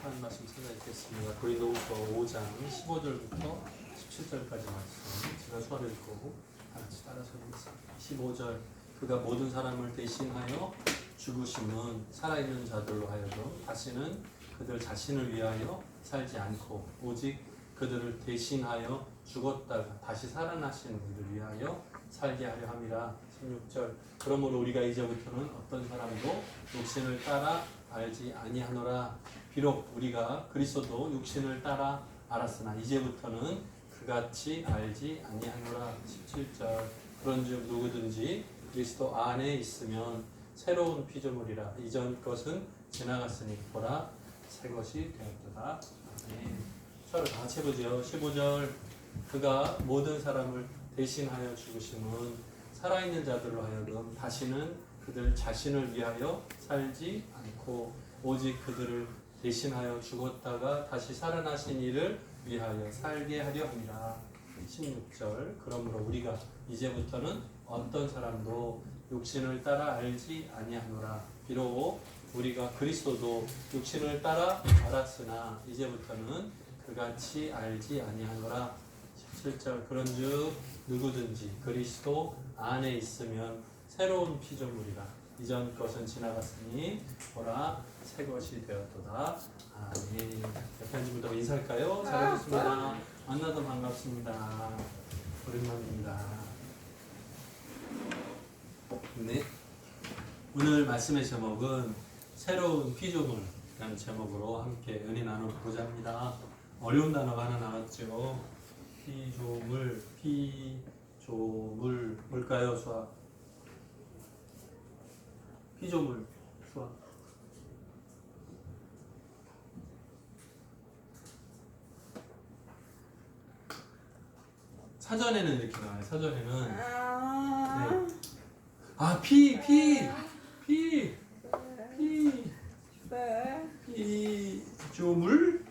한 말씀 찾아뵙겠습니다. 고린도후서 5장 15절부터 17절까지 말씀 제가 수화를 읽고 다 같이 따라서 읽겠습니다. 15절 그가 모든 사람을 대신하여 죽으심은 살아있는 자들로 하여금 다시는 그들 자신을 위하여 살지 않고 오직 그들을 대신하여 죽었다가 다시 살아나신 이를 위하여 살게 하려 함이라. 16절 그러므로 우리가 이제부터는 어떤 사람도 육신을 따라 알지 아니하노라. 비록 우리가 그리스도도 육신을 따라 알았으나 이제부터는 그같이 알지 아니하노라. 17절 그런즉 누구든지 그리스도 안에 있으면 새로운 피조물이라. 이전 것은 지나갔으니 보라 새 것이 되었도다. 아멘. 서로 다 같이 해보죠. 15절 그가 모든 사람을 대신하여 죽으심은 살아있는 자들로 하여금 다시는 그들 자신을 위하여 살지 않고 오직 그들을 대신하여 죽었다가 다시 살아나신 이를 위하여 살게 하려 함이라. 16절 그러므로 우리가 이제부터는 어떤 사람도 육신을 따라 알지 아니하노라. 비록 우리가 그리스도도 육신을 따라 알았으나 이제부터는 그같이 알지 아니하노라. 17절 그런즉 누구든지 그리스도 안에 있으면 새로운 피조물이라. 이전 것은 지나갔으니 보라 새 것이 되었도다. 아멘. 옆에 앉은 분들 인사할까요? 잘하셨습니다. 만나서 반갑습니다. 오랜만입니다. 네. 오늘 말씀의 제목은 새로운 피조물이라는 제목으로 함께 은혜 나눠보고자 합니다. 어려운 단어가 하나 나왔죠. 피조물, 뭘까요, 수학? 피조물, 수학. 사전에는 이렇게 나와요. 사전에는 네. 피조물?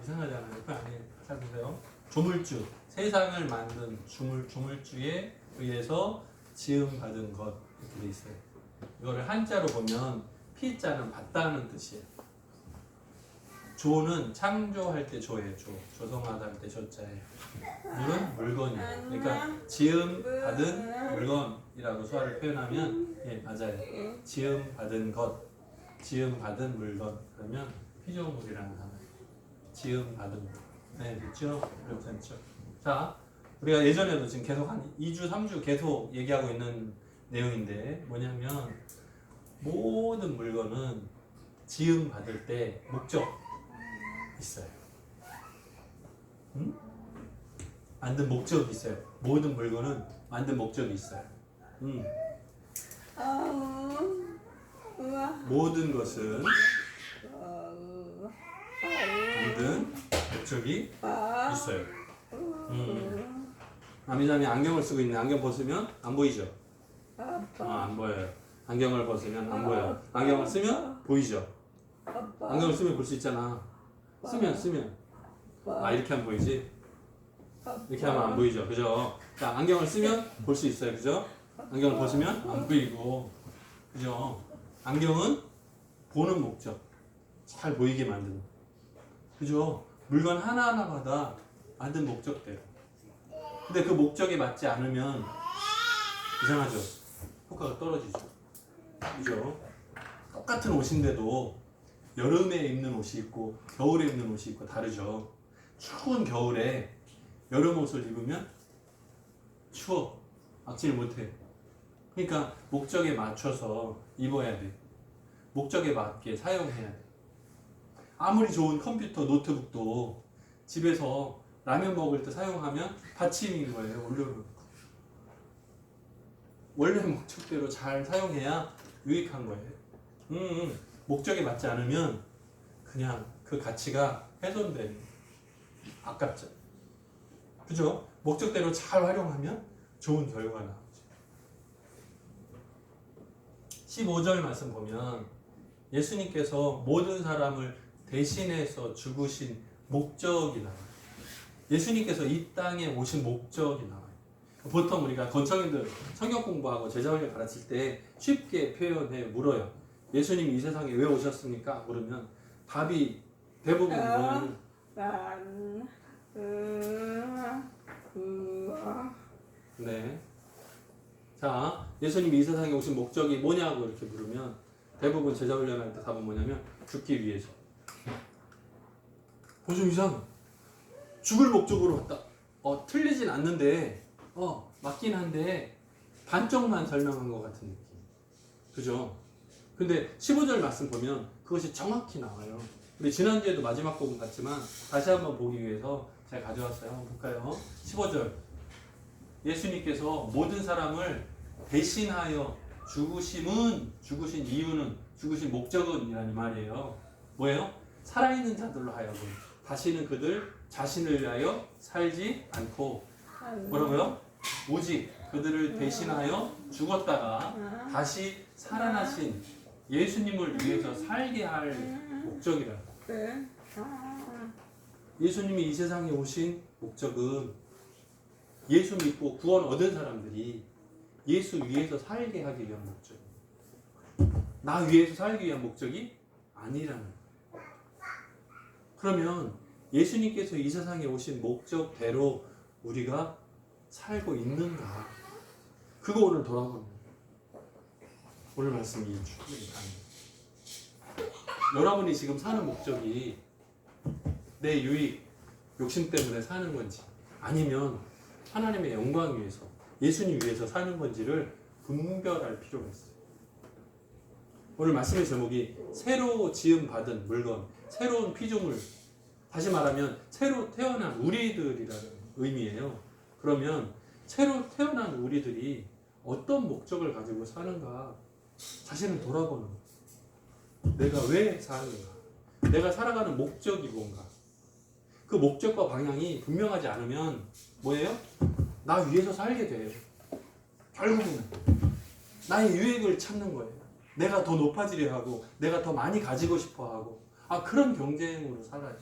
이상하잖아요. 그거 아니에요. 잘 보세요. 조물주, 세상을 만든 조물주에 의해서 지음받은 것 이렇게 돼 있어요. 이거를 한자로 보면 피자는 받다는 뜻이에요. 조는 창조할 때 조예요. 조성하다 할 때 조자예요. 물은 물건이에요. 그러니까 지음받은 물건이라고 수화를 표현하면 예 맞아요. 지음받은 것, 지음받은 물건 그러면 피조물이라는 단어예요. 지음받은 것. 네, 그렇죠? 그렇죠. 자, 우리가 예전에도 지금 계속 한 2주, 3주 계속 얘기하고 있는 내용인데 뭐냐면 모든 물건은 지음 받을 때 목적 있어요. 응? 만든 목적이 있어요. 모든 물건은 만든 목적이 있어요. 모든 것은 만든 목적이 있어요. 아미자미 안경을 쓰고 있는데 안경 벗으면 안 보이죠? 안 보여요. 안경을 벗으면 안 보여요. 안경을 쓰면 보이죠? 안경을 쓰면 볼 수 있잖아. 쓰면 이렇게 하면 보이지? 이렇게 하면 안 보이죠? 그죠? 자, 안경을 쓰면 볼 수 있어요. 그죠? 안경을 벗으면 안 보이고 그죠? 안경은 보는 목적, 잘 보이게 만드는 그죠? 물건 하나하나마다 만든 목적대로. 근데 그 목적에 맞지 않으면 이상하죠? 효과가 떨어지죠. 그죠? 똑같은 옷인데도 여름에 입는 옷이 있고 겨울에 입는 옷이 있고 다르죠. 추운 겨울에 여름 옷을 입으면 추워. 악질 못해. 그러니까 목적에 맞춰서 입어야 돼. 목적에 맞게 사용해야 돼. 아무리 좋은 컴퓨터, 노트북도 집에서 라면 먹을 때 사용하면 받침인 거예요. 올려놓고. 원래 목적대로 잘 사용해야 유익한 거예요. 목적에 맞지 않으면 그냥 그 가치가 훼손되는 아깝죠. 그죠? 목적대로 잘 활용하면 좋은 결과가 나오죠. 15절 말씀 보면 예수님께서 모든 사람을 대신해서 죽으신 목적이 나와요. 예수님께서 이 땅에 오신 목적이 나와요. 보통 우리가 건청인들 성경 공부하고 제자훈련 가르칠 때 쉽게 표현해 물어요. 예수님이 이 세상에 왜 오셨습니까? 물으면 답이 대부분 뭐냐면 네. 자, 예수님이 이 세상에 오신 목적이 뭐냐고 이렇게 물으면 대부분 제자 훈련할 때 답은 뭐냐면 죽기 위해서. 좀 이상해. 죽을 목적으로 왔다. 틀리진 않는데, 맞긴 한데 반쪽만 설명한 것 같은 느낌. 그죠? 근데 15절 말씀 보면 그것이 정확히 나와요. 우리 지난주에도 마지막 부분 봤지만 다시 한번 보기 위해서 제가 가져왔어요. 한번 볼까요? 15절. 예수님께서 모든 사람을 대신하여 죽으신 이유는, 죽으신 목적은 이라는 말이에요. 뭐예요? 살아있는 자들로 하여금 다시는 그들 자신을 위하여 살지 않고 뭐라고요? 오직 그들을 대신하여 죽었다가 다시 살아나신 예수님을 위해서 살게 할 목적이라. 예수님이 이 세상에 오신 목적은 예수 믿고 구원 얻은 사람들이 예수 위해서 살게 하기 위한 목적. 나 위해서 살기 위한 목적이 아니라는 거예요. 그러면 예수님께서 이 세상에 오신 목적대로 우리가 살고 있는가? 그거 오늘 돌아보는 거예요. 오늘 말씀이 충분히 가능해요. 여러분이 지금 사는 목적이 내 유익, 욕심 때문에 사는 건지 아니면 하나님의 영광 위해서, 예수님 위해서 사는 건지를 분별할 필요가 있어요. 오늘 말씀의 제목이 새로 지음 받은 물건, 새로운 피조물, 다시 말하면 새로 태어난 우리들이라는 의미예요. 그러면 새로 태어난 우리들이 어떤 목적을 가지고 사는가 자신을 돌아보는 거예요. 내가 왜 사는가? 내가 살아가는 목적이 뭔가? 그 목적과 방향이 분명하지 않으면 뭐예요? 나 위해서 살게 돼요. 결국은 나의 유익을 찾는 거예요. 내가 더 높아지려 하고 내가 더 많이 가지고 싶어 하고 그런 경쟁으로 살아요.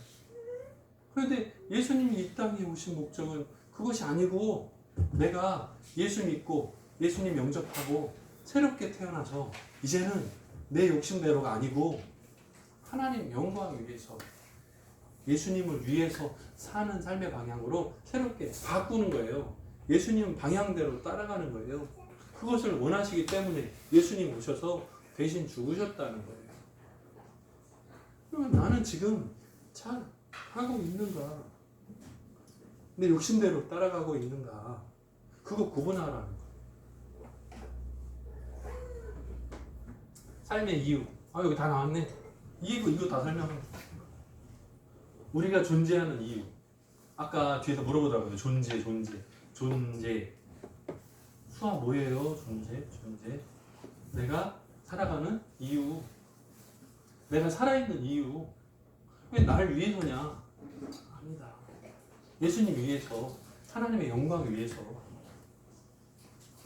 그런데 예수님이 이 땅에 오신 목적은 그것이 아니고 내가 예수 믿고 예수님 영접하고 새롭게 태어나서 이제는 내 욕심대로가 아니고 하나님 영광을 위해서 예수님을 위해서 사는 삶의 방향으로 새롭게 바꾸는 거예요. 예수님 방향대로 따라가는 거예요. 그것을 원하시기 때문에 예수님 오셔서 대신 죽으셨다는 거예요. 그러면 나는 지금 잘 하고 있는가? 내 욕심대로 따라가고 있는가? 그거 구분하라는 거예요. 삶의 이유. 여기 다 나왔네. 이거 다 설명합니다. 우리가 존재하는 이유. 아까 뒤에서 물어보더라고요. 존재. 수학 뭐예요? 존재. 내가 살아가는 이유. 내가 살아있는 이유. 왜 날 위해서냐? 아니다. 예수님 위해서, 하나님의 영광을 위해서,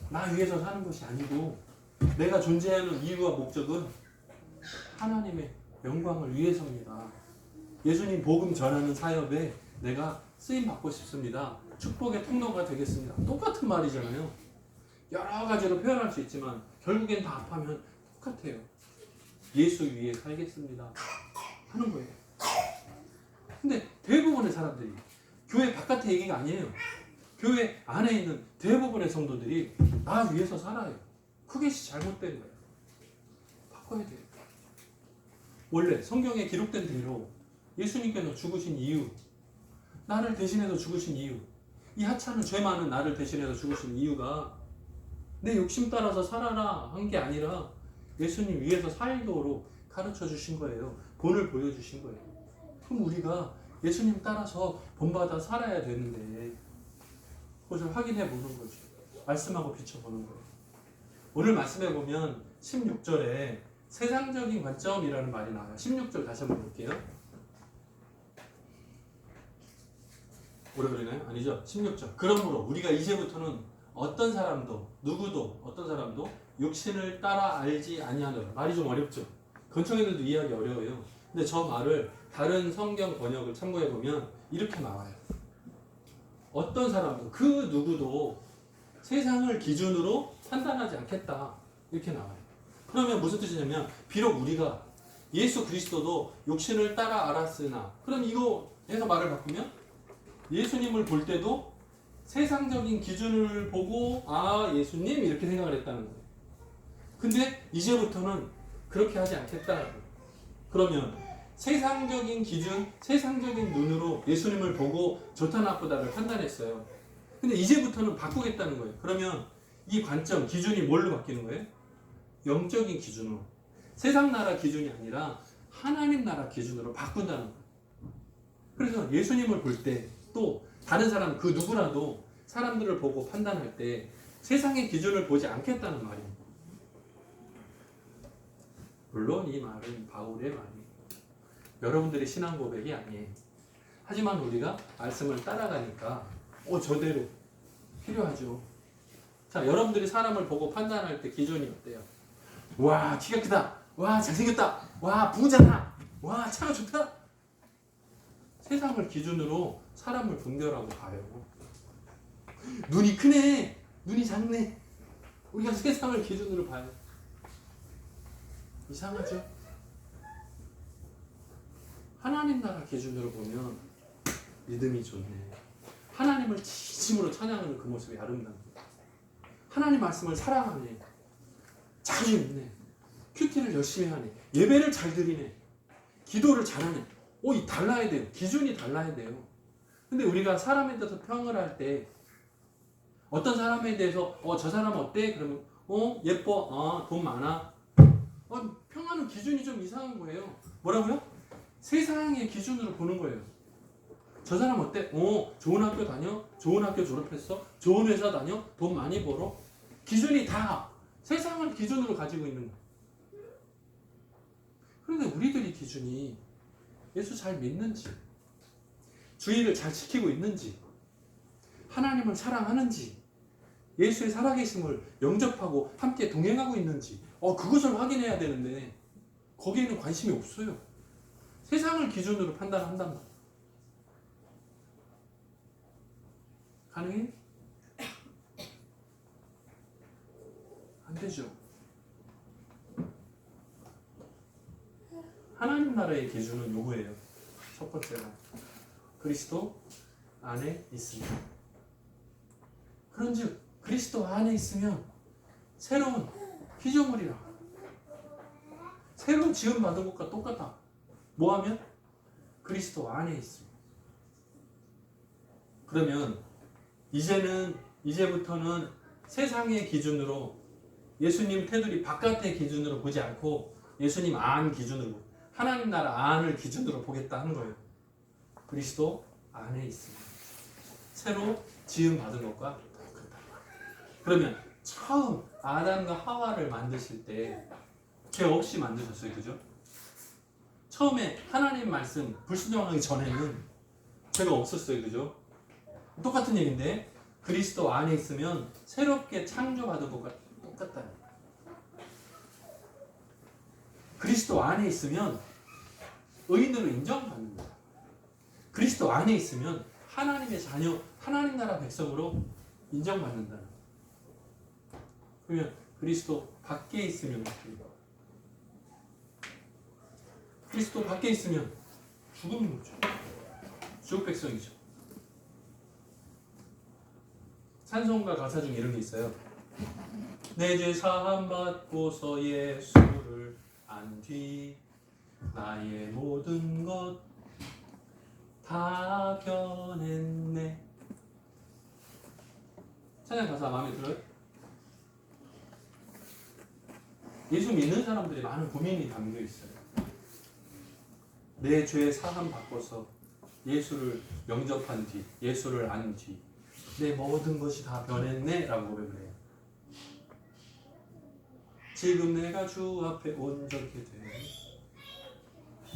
나 위해서 사는 것이 아니고 내가 존재하는 이유와 목적은 하나님의 영광을 위해서입니다. 예수님 복음 전하는 사역에 내가 쓰임 받고 싶습니다. 축복의 통로가 되겠습니다. 똑같은 말이잖아요. 여러 가지로 표현할 수 있지만 결국엔 다 합하면 똑같아요. 예수 위에 살겠습니다 하는 거예요. 근데 대부분의 사람들이 교회 바깥의 얘기가 아니에요. 교회 안에 있는 대부분의 성도들이 나 위해서 살아요. 그것이 잘못된 거예요. 바꿔야 돼요. 원래 성경에 기록된 대로 예수님께서 죽으신 이유, 나를 대신해서 죽으신 이유, 이 하찮은 죄 많은 나를 대신해서 죽으신 이유가 내 욕심 따라서 살아라 한 게 아니라 예수님 위해서 살도록 가르쳐 주신 거예요. 본을 보여주신 거예요. 그럼 우리가 예수님 따라서 본받아 살아야 되는데 그것을 확인해 보는 거죠. 말씀하고 비춰보는 거예요. 오늘 말씀해 보면 16절에 세상적인 관점이라는 말이 나와요. 16절 다시 한번 볼게요. 오래 걸리나요? 아니죠. 16절. 그러므로 우리가 이제부터는 어떤 사람도 육신을 따라 알지 아니하노라. 말이 좀 어렵죠. 건축애들도 이해하기 어려워요. 근데 저 말을 다른 성경 번역을 참고해 보면 이렇게 나와요. 어떤 사람도 그 누구도 세상을 기준으로 판단하지 않겠다. 이렇게 나와요. 그러면 무슨 뜻이냐면 비록 우리가 예수 그리스도도 육신을 따라 알았으나, 그럼 이거 해서 말을 바꾸면 예수님을 볼 때도 세상적인 기준을 보고 예수님 이렇게 생각을 했다는 거예요. 근데 이제부터는 그렇게 하지 않겠다. 그러면 세상적인 기준, 세상적인 눈으로 예수님을 보고 좋다 나쁘다를 판단했어요. 근데 이제부터는 바꾸겠다는 거예요. 그러면 이 관점, 기준이 뭘로 바뀌는 거예요? 영적인 기준으로. 세상 나라 기준이 아니라 하나님 나라 기준으로 바꾼다는 거예요. 그래서 예수님을 볼 때, 또 다른 사람 그 누구라도 사람들을 보고 판단할 때 세상의 기준을 보지 않겠다는 말이에요. 물론 이 말은 바울의 말이에요. 여러분들의 신앙 고백이 아니에요. 하지만 우리가 말씀을 따라가니까 저대로 필요하죠. 자, 여러분들이 사람을 보고 판단할 때 기준이 어때요? 와, 키가 크다. 와, 잘생겼다. 와, 부자다. 와, 차가 좋다. 세상을 기준으로 사람을 분별하고 봐요. 눈이 크네. 눈이 작네. 우리가 세상을 기준으로 봐요. 이상하죠? 하나님 나라 기준으로 보면 믿음이 좋네. 하나님을 진심으로 찬양하는 그 모습이 아름답네. 하나님 말씀을 사랑하네. 자주 읽네. 큐티를 열심히 하네. 예배를 잘 드리네. 기도를 잘하네. 이 달라야 돼요. 기준이 달라야 돼요. 근데 우리가 사람에 대해서 평을 할 때 어떤 사람에 대해서 저 사람 어때? 그러면 예뻐. 돈 많아. 평하는 기준이 좀 이상한 거예요. 뭐라고요? 세상의 기준으로 보는 거예요. 저 사람 어때? 좋은 학교 다녀? 좋은 학교 졸업했어? 좋은 회사 다녀? 돈 많이 벌어? 기준이 다 세상을 기준으로 가지고 있는 거예요. 그런데 우리들이 기준이 예수 잘 믿는지, 주의를 잘 지키고 있는지, 하나님을 사랑하는지, 예수의 살아계심을 영접하고 함께 동행하고 있는지 그것을 확인해야 되는데 거기에는 관심이 없어요. 세상을 기준으로 판단한단 말이에요. 가능해? 안 되죠. 하나님 나라의 기준은 요거예요. 첫 번째가 그리스도 안에 있습니다. 그런즉 그리스도 안에 있으면 새로운 피조물이라. 새로 지음 받은 것과 똑같아. 뭐하면? 그리스도 안에 있습니다. 그러면 이제부터는 세상의 기준으로, 예수님 테두리 바깥의 기준으로 보지 않고 예수님 안 기준으로, 하나님 나라 안을 기준으로 보겠다 하는 거예요. 그리스도 안에 있습니다. 새로 지음 받은 것과 똑같다. 그러면 처음 아담과 하와를 만드실 때 죄 없이 만드셨어요. 그죠? 처음에 하나님 말씀 불순종하기 전에는 죄가 없었어요. 그죠? 똑같은 얘기인데 그리스도 안에 있으면 새롭게 창조받은 것과 똑같다. 그리스도 안에 있으면 의인으로 인정받는다. 그리스도 안에 있으면 하나님의 자녀, 하나님 나라 백성으로 인정받는다. 그러면 그리스도 밖에 있으면 어떻게 돼요? 그리스도 밖에 있으면 죽은 거죠. 죽을 백성이죠. 찬송가 가사 중에 이런 게 있어요. 내 죄 사함 받고서 예수를 안 뒤 나의 모든 것 다 변했네. 찬양 가사 마음에 들어요? 예수 믿는 사람들이 많은 고민이 담겨 있어요. 내 죄 사함 받고서 예수를 영접한 뒤, 예수를 안 뒤 내 모든 것이 다 변했네 라고 고백을 해요. 지금 내가 주 앞에 온전케 돼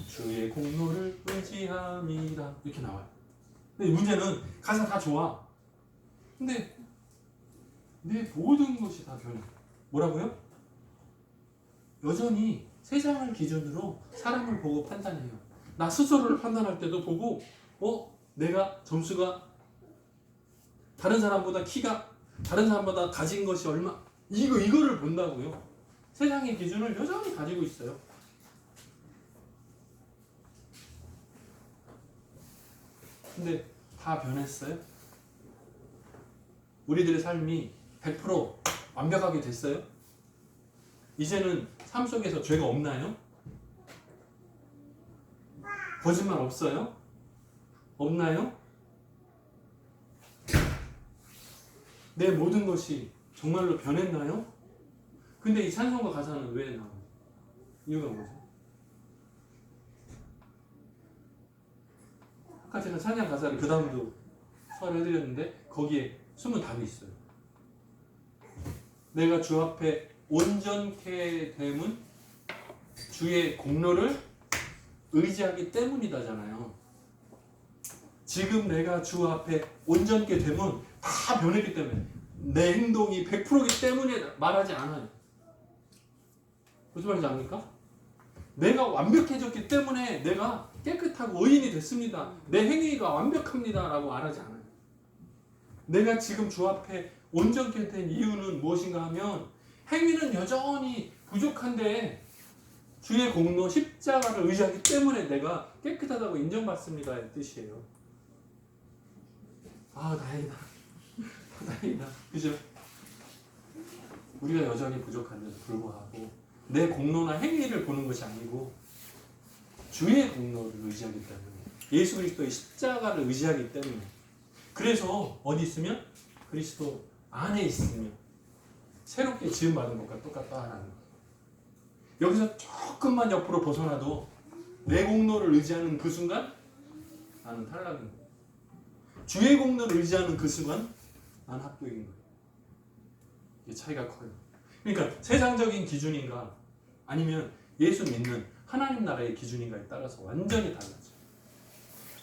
주의 공로를 의지함이다 이렇게 나와요. 근데 문제는 가사 다 좋아. 근데 내 모든 것이 다 변해. 뭐라고요? 여전히 세상을 기준으로 사람을 보고 판단해요. 나 스스로를 판단할 때도 보고 내가 점수가 다른 사람보다 키가 다른 사람보다 가진 것이 얼마 이거를 본다고요. 세상의 기준을 여전히 가지고 있어요. 근데 다 변했어요? 우리들의 삶이 100% 완벽하게 됐어요? 이제는 삶 속에서 죄가 없나요? 거짓말 없어요? 없나요? 내 모든 것이 정말로 변했나요? 근데 이 찬송가 가사는 왜 나와요? 이유가 뭐죠? 아까 제가 찬양 가사를 그 다음도 소화를 해드렸는데 거기에 숨은 답이 있어요. 내가 주 앞에 온전케 됨은 주의 공로를 의지하기 때문이다잖아요. 지금 내가 주 앞에 온전케 됨은 다 변했기 때문에 내 행동이 100%이기 때문에 말하지 않아요. 무슨 말인지 압니까? 내가 완벽해졌기 때문에 내가 깨끗하고 의인이 됐습니다. 내 행위가 완벽합니다 라고 말하지 않아요. 내가 지금 주 앞에 온전케 된 이유는 무엇인가 하면 행위는 여전히 부족한데 주의 공로 십자가를 의지하기 때문에 내가 깨끗하다고 인정받습니다의 뜻이에요. 아, 다행이다. 다행이다. 그죠? 우리가 여전히 부족한데도 불구하고 내 공로나 행위를 보는 것이 아니고 주의 공로를 의지하기 때문에 예수 그리스도의 십자가를 의지하기 때문에 그래서 어디 있으면 그리스도 안에 있으면 새롭게 지음받은 것과 똑같다라는 거예요. 여기서 조금만 옆으로 벗어나도 내 공로를 의지하는 그 순간 나는 탈락인 거예요. 주의 공로를 의지하는 그 순간 나는 합격인 거예요. 이게 차이가 커요. 그러니까 세상적인 기준인가 아니면 예수 믿는 하나님 나라의 기준인가에 따라서 완전히 달라져요.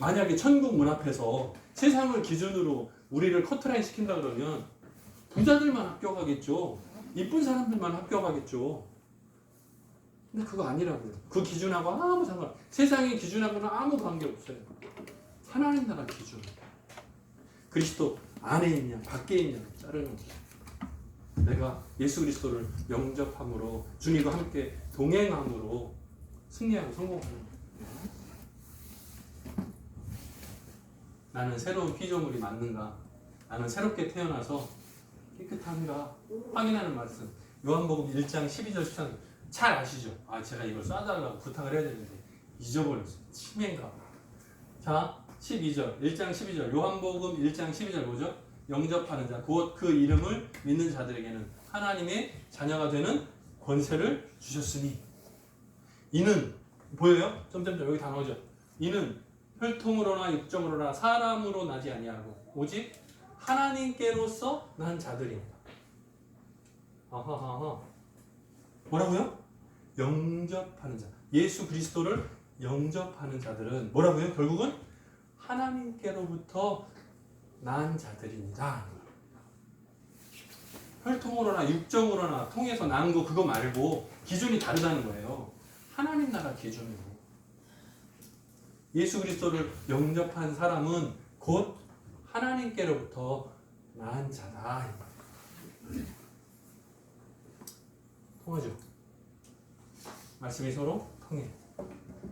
만약에 천국 문 앞에서 세상을 기준으로 우리를 커트라인 시킨다 그러면 부자들만 합격하겠죠. 이쁜 사람들만 합격하겠죠. 근데 그거 아니라고요. 그 기준하고 아무 상관, 세상의 기준하고는 아무 관계 없어요. 하나님 나라 기준. 그리스도 안에 있냐 밖에 있냐 자르는 거예요. 내가 예수 그리스도를 영접함으로 주님과 함께 동행함으로 승리하고 성공하는 거예요. 나는 새로운 피조물이 맞는가? 나는 새롭게 태어나서 깨끗한가? 확인하는 말씀. 요한복음 1장 12절 13절 잘 아시죠? 아, 제가 이걸 쏴달라고 부탁을 해야 되는데 잊어버렸어요. 치매인가? 자, 12절 1장 12절 요한복음 1장 12절 뭐죠? 영접하는 자 곧 그 이름을 믿는 자들에게는 하나님의 자녀가 되는 권세를 주셨으니 이는 보여요? 점점점 여기 단어죠. 이는 혈통으로나 육정으로나 사람으로 나지 아니하고 오직 하나님께로서 난 자들입니다. 아하하하. 뭐라고요? 영접하는 자. 예수 그리스도를 영접하는 자들은 뭐라고요? 결국은 하나님께로부터 난 자들입니다. 혈통으로나 육정으로나 통해서 난 거 그거 말고 기준이 다르다는 거예요. 하나님 나라 기준으로. 예수 그리스도를 영접한 사람은 곧 하나님께로부터 난 자다. 통하죠? 말씀이 서로 통해.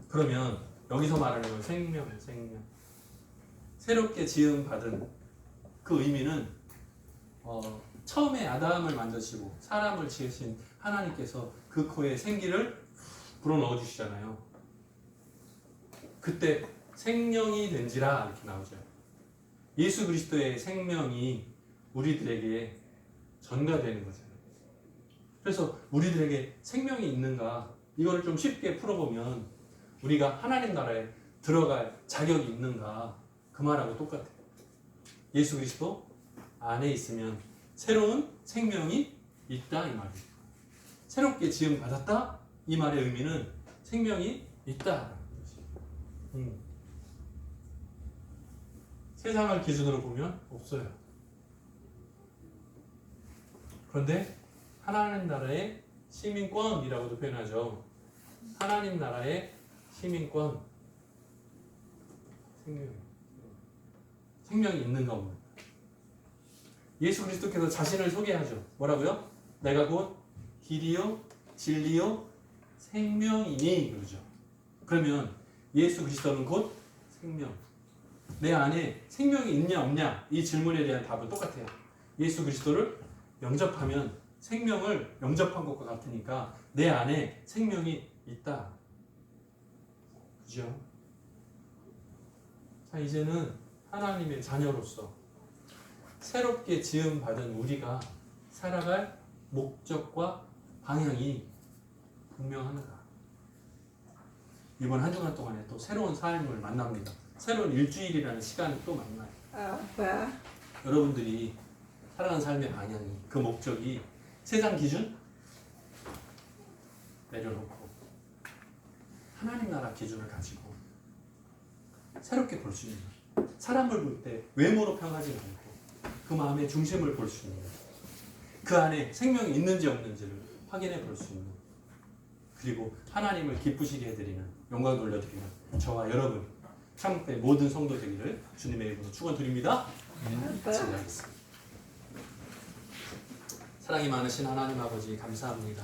그러면 여기서 말하는 건 생명. 새롭게 지음 받은 그 의미는 처음에 아담을 만드시고 사람을 지으신 하나님께서 그 코에 생기를 불어넣어 주시잖아요. 그때 생명이 된지라 이렇게 나오죠. 예수 그리스도의 생명이 우리들에게 전가되는 거잖아요. 그래서 우리들에게 생명이 있는가 이거를 좀 쉽게 풀어보면 우리가 하나님 나라에 들어갈 자격이 있는가 그 말하고 똑같아요. 예수 그리스도 안에 있으면 새로운 생명이 있다 이 말이에요. 새롭게 지음 받았다 이 말의 의미는 생명이 있다. 세상을 기준으로 보면 없어요. 그런데 하나님 나라의 시민권이라고도 표현하죠. 하나님 나라의 시민권. 생명이 있는가 없는가. 예수 그리스도께서 자신을 소개하죠. 뭐라고요? 내가 곧 길이요 진리요 생명이니 그러죠. 그러면 예수 그리스도는 곧 생명. 내 안에 생명이 있냐 없냐 이 질문에 대한 답은 똑같아요. 예수 그리스도를 영접하면 생명을 영접한 것과 같으니까 내 안에 생명이 있다. 그죠? 자, 이제는 하나님의 자녀로서 새롭게 지음받은 우리가 살아갈 목적과 방향이 분명한가? 이번 한 주간 동안에 또 새로운 삶을 만납니다. 새로운 일주일이라는 시간을 또 만나요. 아빠. 여러분들이 살아가는 삶의 방향이, 그 목적이 세상 기준 내려놓고 하나님 나라 기준을 가지고 새롭게 볼 수 있는, 사람을 볼 때 외모로 평하지 않고 그 마음의 중심을 볼 수 있는, 그 안에 생명이 있는지 없는지를 확인해 볼 수 있는, 그리고 하나님을 기쁘시게 해드리는, 영광 돌려드리는 저와 여러분 한국의 모든 성도 되기를 주님의 이름으로 축원드립니다. 기도하겠습니다. 사랑이 많으신 하나님 아버지 감사합니다.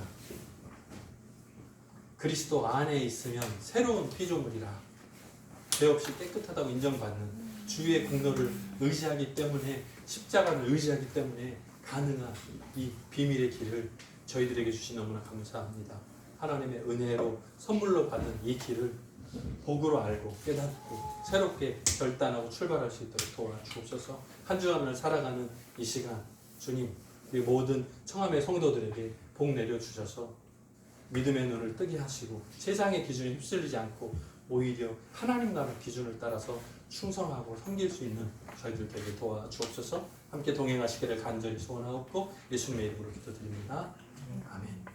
그리스도 안에 있으면 새로운 피조물이라 죄 없이 깨끗하다고 인정받는 주의 공로를 의지하기 때문에, 십자가를 의지하기 때문에 가능한 이 비밀의 길을 저희들에게 주신 너무나 감사합니다. 하나님의 은혜로 선물로 받은 이 길을 복으로 알고 깨닫고 새롭게 결단하고 출발할 수 있도록 도와주옵소서. 한 주간을 살아가는 이 시간 주님, 우리 모든 청함의 성도들에게 복 내려주셔서 믿음의 눈을 뜨게 하시고 세상의 기준에 휩쓸리지 않고 오히려 하나님 나라 기준을 따라서 충성하고 섬길 수 있는 저희들 되게 도와주옵소서. 함께 동행하시기를 간절히 소원하옵고 예수님의 이름으로 기도드립니다. 아멘.